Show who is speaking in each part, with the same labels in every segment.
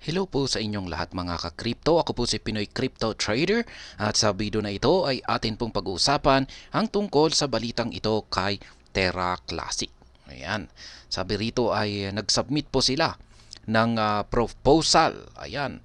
Speaker 1: Hello po sa inyong lahat mga ka-crypto. Ako po si Pinoy Crypto Trader at sa video na ito ay atin pong pag-uusapan ang tungkol sa balitang ito kay Terra Classic. Ayan. Sabi rito ay nag-submit po sila ng proposal. Ayan.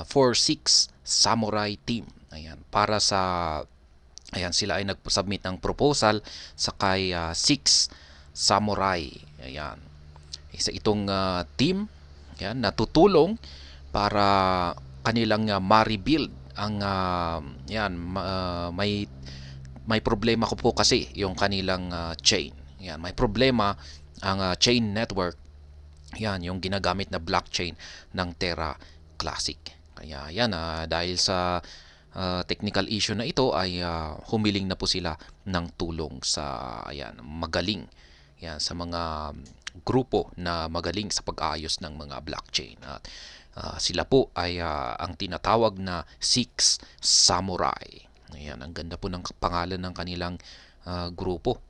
Speaker 1: For 6 Samurai Team. Ayan. Para sa Ayan, sila ay nag-submit ng proposal sa kay 6 Samurai. Ayan. Isa itong team yan, natutulong para kanilang ma-rebuild ang yan may problema ko po kasi yung kanilang chain. Yan, may problema ang chain network. Yan, yung ginagamit na blockchain ng Terra Classic. Kaya yan, dahil sa technical issue na ito ay humiling na po sila ng tulong sa ayan, magaling yan, sa mga grupo na magaling sa pag-ayos ng mga blockchain. At sila po ay ang tinatawag na Six Samurai. Ayan, ang ganda po ng pangalan ng kanilang grupo.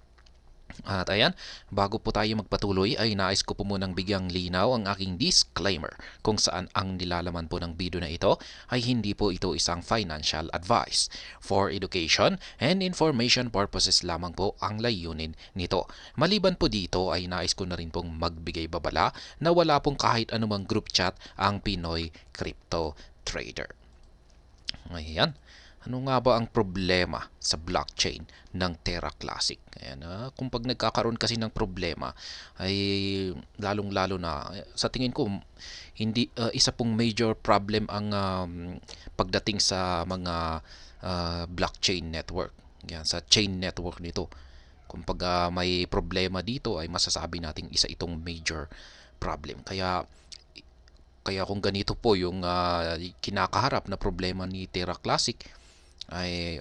Speaker 1: At ayan, bago po tayo magpatuloy ay nais ko po munang bigyang linaw ang aking disclaimer kung saan ang nilalaman po ng video na ito ay hindi po ito isang financial advice. For education and information purposes lamang po ang layunin nito. Maliban po dito ay nais ko na rin pong magbigay babala na wala pong kahit anumang group chat ang Pinoy Crypto Trader. Ayan. Ano nga ba ang problema sa blockchain ng Terra Classic? Ayan, kung pag nagkakaroon kasi ng problema ay lalong-lalo na sa tingin ko hindi isa pong major problem ang pagdating sa mga blockchain network. Yan, sa chain network nito. Kung pag may problema dito ay masasabi nating isa itong major problem. Kaya kung ganito po yung kinakaharap na problema ni Terra Classic ay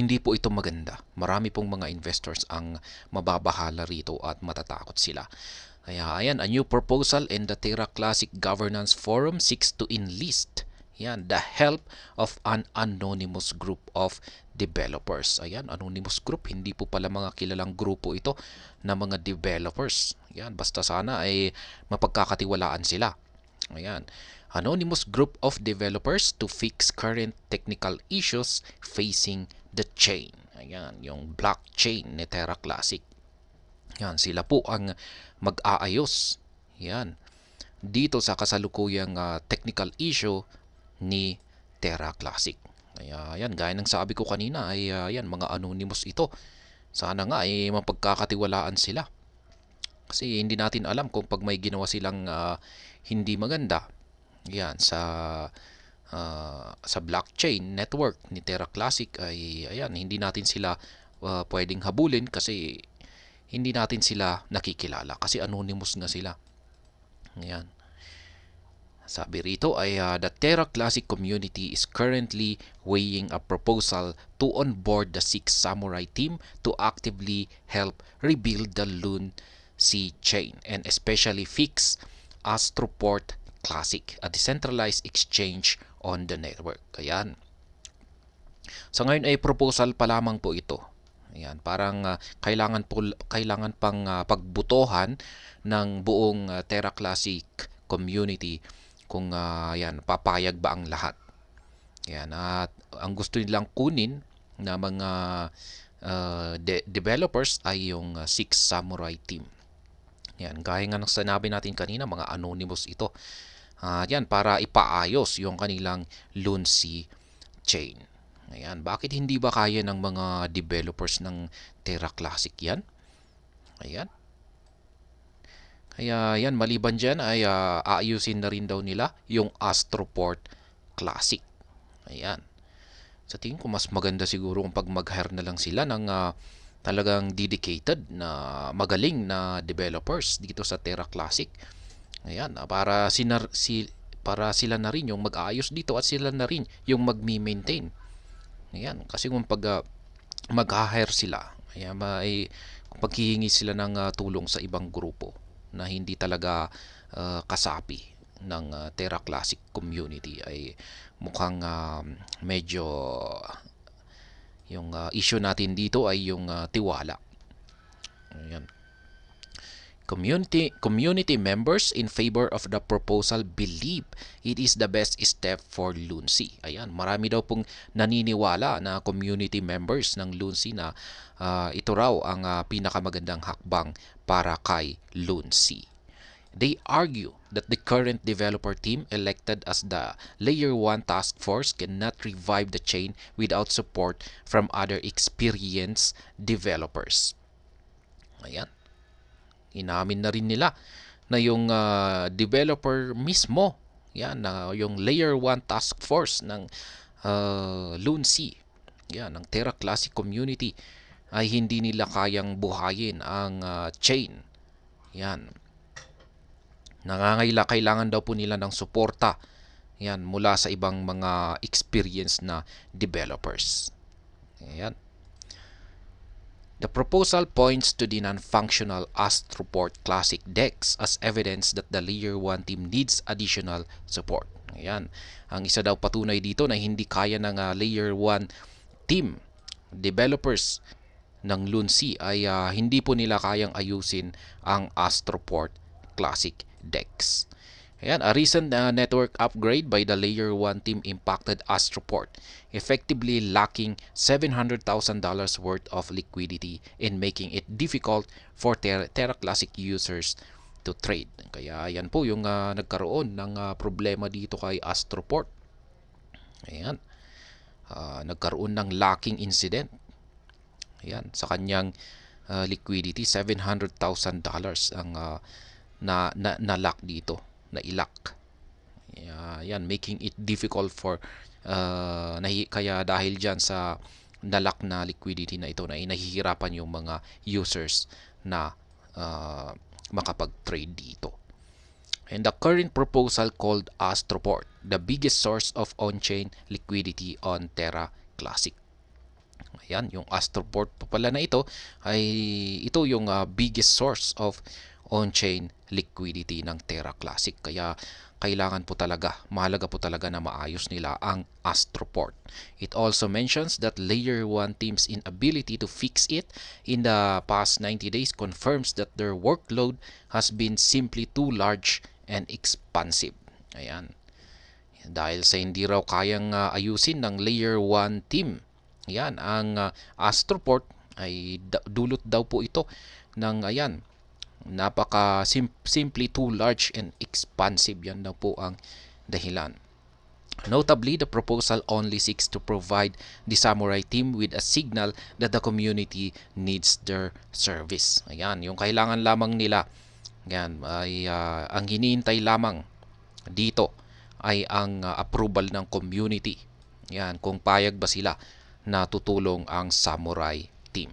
Speaker 1: hindi po ito maganda. Marami pong mga investors ang mababahala rito at matatakot sila. Kaya ayan, a new proposal in the Terra Classic Governance Forum seeks to enlist yan, the help of an anonymous group of developers. Ayan, anonymous group, hindi po pala mga kilalang grupo ito na mga developers. Ayan, basta sana ay mapagkakatiwalaan sila. Ayan. Anonymous group of developers to fix current technical issues facing the chain. Ayan, yung blockchain ni Terra Classic. Yan, sila po ang mag-aayos. Yan. Dito sa kasalukuyang technical issue ni Terra Classic. Kaya yan, gaya ng sabi ko kanina ay yan, mga anonymous ito. Sana nga ay mapagkakatiwalaan sila. Kasi hindi natin alam kung pag may ginawa silang hindi maganda yan sa blockchain network ni Terra Classic ay ayan, hindi natin sila pwedeng habulin kasi hindi natin sila nakikilala kasi anonymous nga sila. Ayan. Sabi rito ay the Terra Classic community is currently weighing a proposal to onboard the Six Samurai team to actively help rebuild the Loon Sea chain and especially fix Astroport Classic, a decentralized exchange on the network. Ayan. Sa ngayon ay proposal pa lamang po ito. Ayan, parang kailangan pang pagbutohan ng buong Terra Classic community kung yan, papayag ba ang lahat. Yan, at ang gusto nilang kunin na mga developers ay yung Six Samurai Team. Yan, gaya nga ng sinabi natin kanina, mga anonymous ito. Yan, para ipaayos yung kanilang Lunsi chain. Ayan, bakit hindi ba kaya ng mga developers ng Terra Classic yan? Ayan. Kaya yan, maliban dyan ay aayusin na rin daw nila yung Astroport Classic. Ayan. Sa tingin ko mas maganda siguro kung pag mag-hire na lang sila ng talagang dedicated na magaling na developers dito sa Terra Classic. Ayan, para sila na rin yung mag-aayos dito at sila na rin yung magmi-maintain. Ayan, kasi kung pag mag-hire sila, ayan, kung paghihingi sila ng tulong sa ibang grupo na hindi talaga kasapi ng Terra Classic community ay mukhang medyo yung issue natin dito ay yung tiwala. Ayan. Community members in favor of the proposal believe it is the best step for Lunsi. Ayan, marami daw pong naniniwala na community members ng Lunsi na ito raw ang pinakamagandang hakbang para kay Lunsi. They argue that the current developer team elected as the Layer 1 task force cannot revive the chain without support from other experienced developers. Ayan. Inamin na rin nila na yung developer mismo, yan, yung Layer 1 task force ng Lunsi, yan, ng Terra Classic community, ay hindi nila kayang buhayin ang chain. Yan. Kailangan daw po nila ng suporta, yan, mula sa ibang mga experienced na developers. Yan. The proposal points to the non-functional Astroport Classic decks as evidence that the Layer 1 team needs additional support. Ayan. Ang isa daw patunay dito na hindi kaya ng Layer 1 team developers ng Lunsi ay hindi po nila kayang ayusin ang Astroport Classic decks. Ayan, a recent network upgrade by the Layer 1 team impacted Astroport, effectively lacking $700,000 worth of liquidity and making it difficult for Terra Classic users to trade. Kaya yan po yung nagkaroon ng problema dito kay Astroport. Ayan, nagkaroon ng lacking incident. Ayan, sa kanyang liquidity, $700,000 ang na-lock dito. Na ilak. Yan, making it difficult for kaya dahil diyan sa nalak na liquidity na ito na nahihirapan yung mga users na makapag-trade dito. And the current proposal called Astroport, the biggest source of on-chain liquidity on Terra Classic. Ayan, yung Astroport pa pala na ito ay ito yung biggest source of on-chain liquidity ng Terra Classic. Kaya kailangan po talaga, mahalaga po talaga na maayos nila ang Astroport. It also mentions that Layer 1 team's inability to fix it in the past 90 days confirms that their workload has been simply too large and expansive. Ayan. Dahil sa hindi raw kayang ayusin ng Layer 1 team, ayan, ang Astroport ay dulot daw po ito ng simply too large and expansive. Yan daw po ang dahilan. Notably, the proposal only seeks to provide the Samurai team with a signal that the community needs their service. Ayan, yung kailangan lamang nila, yan, ay ang hinihintay lamang dito ay ang approval ng community. Yan, kung payag ba sila na tutulong ang Samurai team.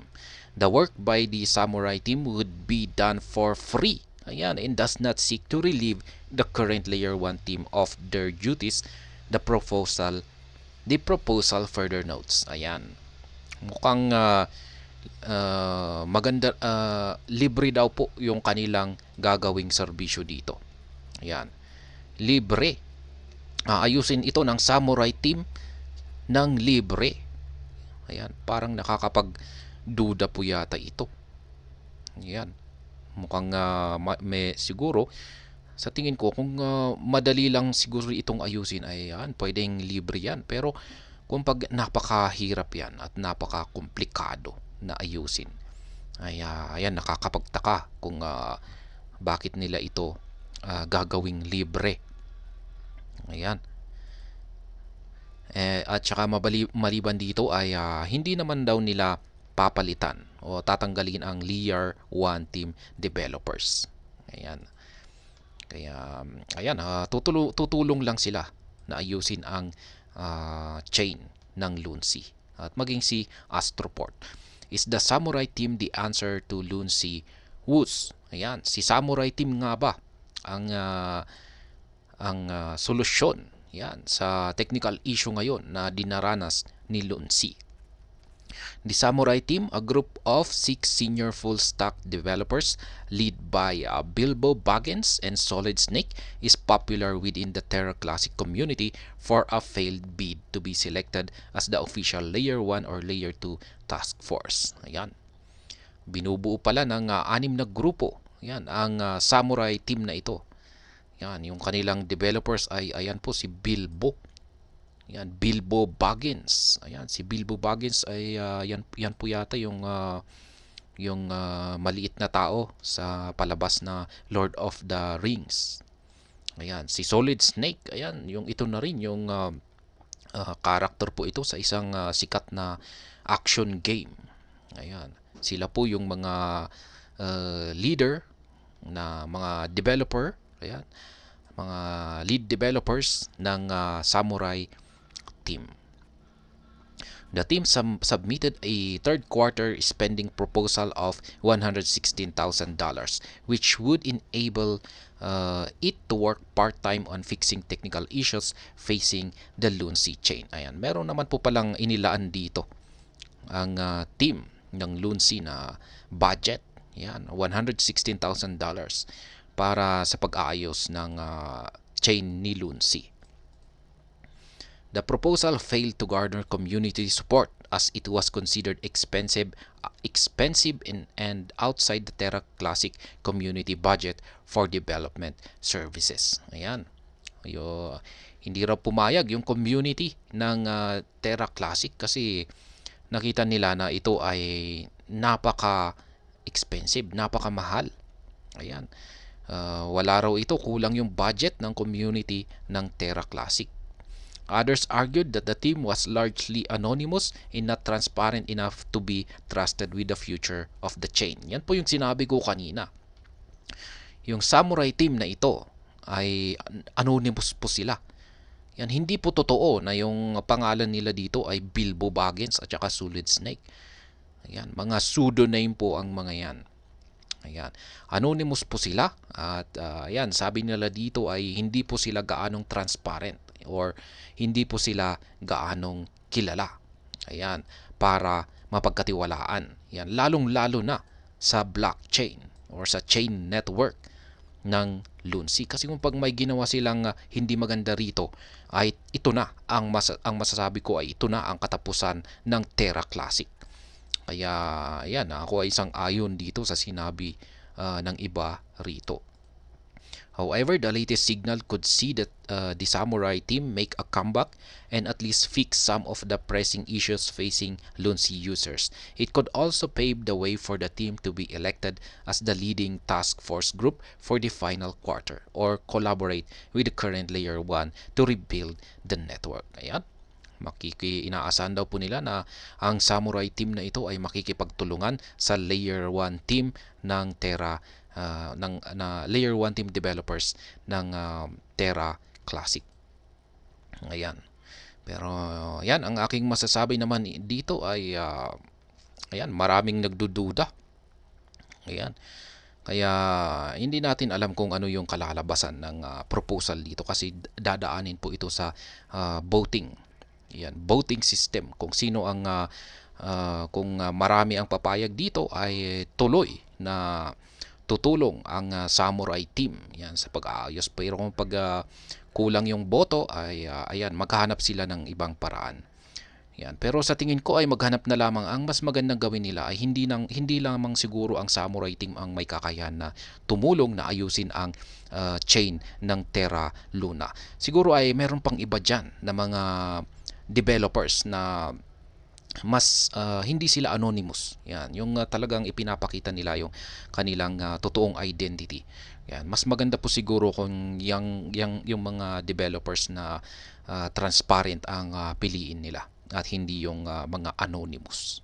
Speaker 1: The work by the Samurai team would be done for free. Ayan, and does not seek to relieve the current Layer 1 team of their duties. The proposal further notes. Ayan. Mukhang maganda, libre daw po yung kanilang gagawing serbisyo dito. Ayan. Libre. Ayusin ito ng Samurai team ng libre. Ayan, parang nakakapagduda po yata ito. Ayan. Mukhang may siguro sa tingin ko kung madali lang siguro itong ayusin ay yan, pwedeng libre yan. Pero kung pag napakahirap yan at napakakomplikado na ayusin, ay ayan, nakakapagtaka kung bakit nila ito gagawing libre. Ayan. At saka maliban dito ay hindi naman daw nila papalitan o tatanggalin ang Layer 1 team developers. Ayan. Kaya ayan, tutulong lang sila na ayusin ang chain ng Lunsi at maging si Astroport. Is the Samurai team the answer to Lunsi Woos? Ayan, si Samurai team nga ba ang solusyon yan sa technical issue ngayon na dinaranas ni Lunsi? The Samurai team, a group of 6 senior full-stack developers led by Bilbo Baggins and Solid Snake, is popular within the Terra Classic community for a failed bid to be selected as the official Layer 1 or Layer 2 task force. Ayan. Binubuo pala ng 6 na grupo Yan, ang Samurai team na ito. Yan, yung kanilang developers ay ayan po si Bilbo. Yan, Bilbo Baggins. Ayan, si Bilbo Baggins ay yan po yata yung maliit na tao sa palabas na Lord of the Rings. Ayan, si Solid Snake. Ayan, yung ito na rin yung character po ito sa isang sikat na action game. Ayan, sila po yung mga leader na mga developer. Ayan, mga lead developers ng Samurai team. The team submitted a third quarter spending proposal of $116,000, which would enable it to work part-time on fixing technical issues facing the Luncy chain. Ayan, meron naman po palang inilaan dito ang team ng Luncy na budget. Yan, $116,000 para sa pag-aayos ng chain ni Luncy. The proposal failed to garner community support as it was considered expensive and outside the Terra Classic community budget for development services. Ayan. Hindi raw pumayag yung community ng Terra Classic kasi nakita nila na ito ay napaka-expensive, napaka-mahal. Ayan. Wala raw ito, kulang yung budget ng community ng Terra Classic. Others argued that the team was largely anonymous and not transparent enough to be trusted with the future of the chain. Yan po yung sinabi ko kanina. Yung Samurai team na ito ay anonymous po sila. Yan, hindi po totoo na yung pangalan nila dito ay Bilbo Baggins at saka Solid Snake. Ayan, mga pseudonym po ang mga yan. Ayan, anonymous po sila at ayan, sabi nila dito ay hindi po sila gaanong transparent or hindi po sila gaanong kilala. Ayan, para mapagkatiwalaan. Yan, lalong-lalo na sa blockchain or sa chain network ng Luncy. Kasi kung pag may ginawa silang hindi maganda rito, ay ito na ang masasabi ko ay ito na ang katapusan ng Terra Classic. Kaya yan, ako ay isang ayon dito sa sinabi ng iba rito. However, the latest signal could see that the Samurai team make a comeback and at least fix some of the pressing issues facing Luncy users. It could also pave the way for the team to be elected as the leading task force group for the final quarter or collaborate with the current Layer 1 to rebuild the network. Ayan. Inaasahan daw po nila na ang Samurai team na ito ay makikipagtulungan sa Layer 1 team ng Terra na Layer 1 team developers ng Terra Classic. Ayan. Pero yan, ang aking masasabi naman dito ay ayan, maraming nagdududa. Ayan. Kaya hindi natin alam kung ano yung kalalabasan ng proposal dito kasi dadaanin po ito sa voting. Ayan, voting system. Kung sino ang kung marami ang papayag dito ay tuloy na tutulong ang Samurai team yan sa pag-aayos, pero kung pag kulang yung boto ay ayan, maghahanap sila ng ibang paraan. Yan, pero sa tingin ko ay maghanap na lamang, ang mas magandang gawin nila ay hindi lamang siguro ang Samurai team ang may kakayahan na tumulong na ayusin ang chain ng Terra Luna. Siguro ay meron pang iba diyan na mga developers na mas hindi sila anonymous. Yan, yung talagang ipinapakita nila yung kanilang totoong identity. Yan, mas maganda po siguro kung yung mga developers na transparent ang piliin nila at hindi yung mga anonymous.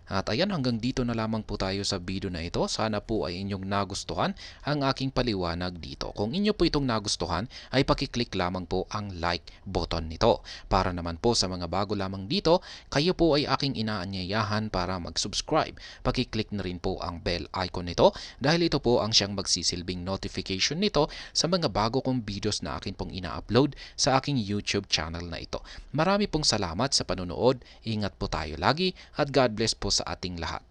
Speaker 1: At ayan, hanggang dito na lamang po tayo sa video na ito. Sana po ay inyong nagustuhan ang aking paliwanag dito. Kung inyo po itong nagustuhan, ay pakiclick lamang po ang like button nito. Para naman po sa mga bago lamang dito, kayo po ay aking inaanyayahan para mag-subscribe. Pakiclick na rin po ang bell icon nito dahil ito po ang siyang magsisilbing notification nito sa mga bago kong videos na akin pong ina-upload sa aking YouTube channel na ito. Marami pong salamat sa panonood. Ingat po tayo lagi at God bless po sa ating lahat.